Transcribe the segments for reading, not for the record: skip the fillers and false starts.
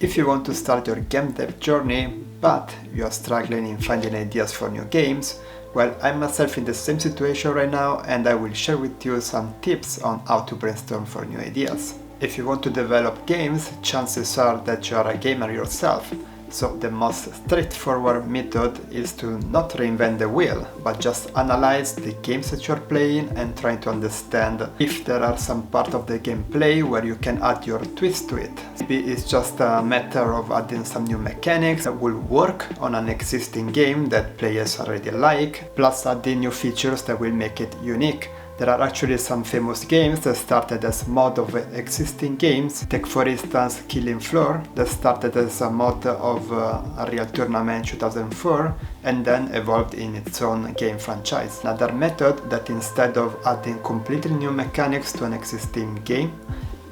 If you want to start your game dev journey, but you are struggling in finding ideas for new games, well, I'm myself in the same situation right now, and I will share with you some tips on how to brainstorm for new ideas. If you want to develop games, chances are that you are a gamer yourself. So the most straightforward method is to not reinvent the wheel, but just analyze the games that you're playing and try to understand if there are some part of the gameplay where you can add your twist to it. Maybe it's just a matter of adding some new mechanics that will work on an existing game that players already like, plus adding new features that will make it unique. There are actually some famous games that started as mod of existing games. Take for instance Killing Floor, that started as a mod of a real tournament in 2004 and then evolved in its own game franchise. Another method that instead of adding completely new mechanics to an existing game,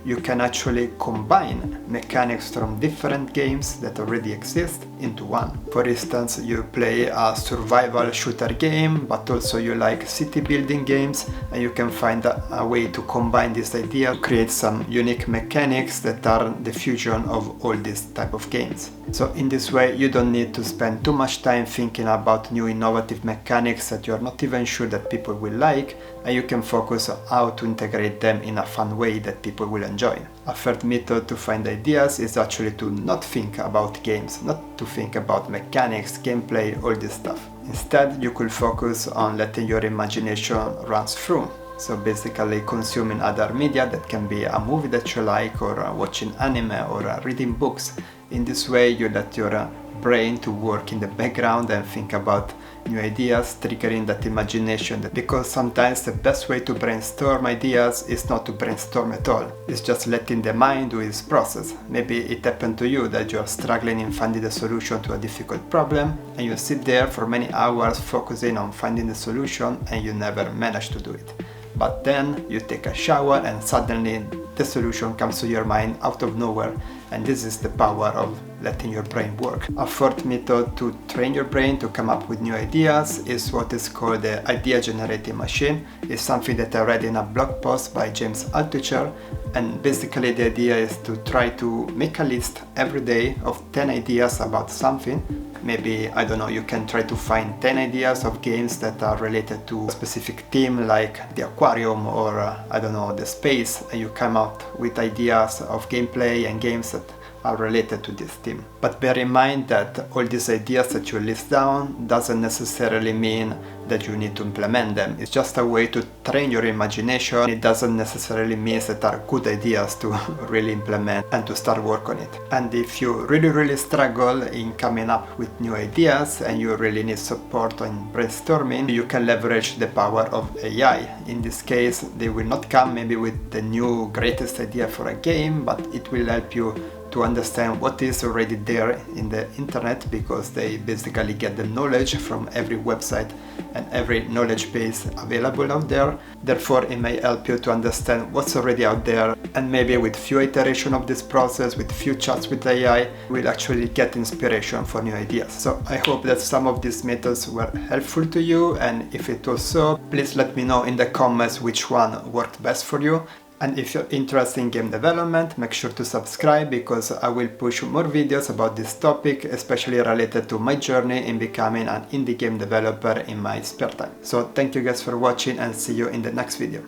you can actually combine mechanics from different games that already exist into one. For instance, you play a survival shooter game, but also you like city building games, and you can find a way to combine this idea, create some unique mechanics that are the fusion of all these type of games. So in this way, you don't need to spend too much time thinking about new innovative mechanics that you're not even sure that people will like, and you can focus on how to integrate them in a fun way that people will enjoy. A third method to find ideas is actually to not think about games, not to think about mechanics, gameplay, all this stuff. Instead, you could focus on letting your imagination run through. So basically consuming other media, that can be a movie that you like, or watching anime, or reading books. In this way, you let your brain to work in the background and think about new ideas, triggering that imagination, because sometimes the best way to brainstorm ideas is not to brainstorm at all. It's just letting the mind do its process. Maybe it happened to you that you are struggling in finding the solution to a difficult problem, and you sit there for many hours focusing on finding the solution and you never manage to do it. But then you take a shower and suddenly the solution comes to your mind out of nowhere, and this is the power of letting your brain work. A fourth method to train your brain to come up with new ideas is what is called the idea generating machine. It's something that I read in a blog post by James Altucher, and basically the idea is to try to make a list every day of 10 ideas about something. Maybe, I don't know, you can try to find 10 ideas of games that are related to a specific theme, like the aquarium or, I don't know, the space, and you come out with ideas of gameplay and games that are related to this theme. But bear in mind that all these ideas that you list down doesn't necessarily mean that you need to implement them. It's just a way to train your imagination. It doesn't necessarily mean that are good ideas to really implement and to start work on it. And if you really struggle in coming up with new ideas and you really need support on brainstorming, you can leverage the power of AI. In this case, they will not come maybe with the new greatest idea for a game, but it will help you to understand what is already there in the internet, because they basically get the knowledge from every website and every knowledge base available out there. Therefore, it may help you to understand what's already out there, and maybe with few iterations of this process, with few chats with AI, we'll actually get inspiration for new ideas. So I hope that some of these methods were helpful to you, and if it was so, please let me know in the comments which one worked best for you. And if you're interested in game development, make sure to subscribe, because I will push more videos about this topic, especially related to my journey in becoming an indie game developer in my spare time. So thank you guys for watching, and see you in the next video.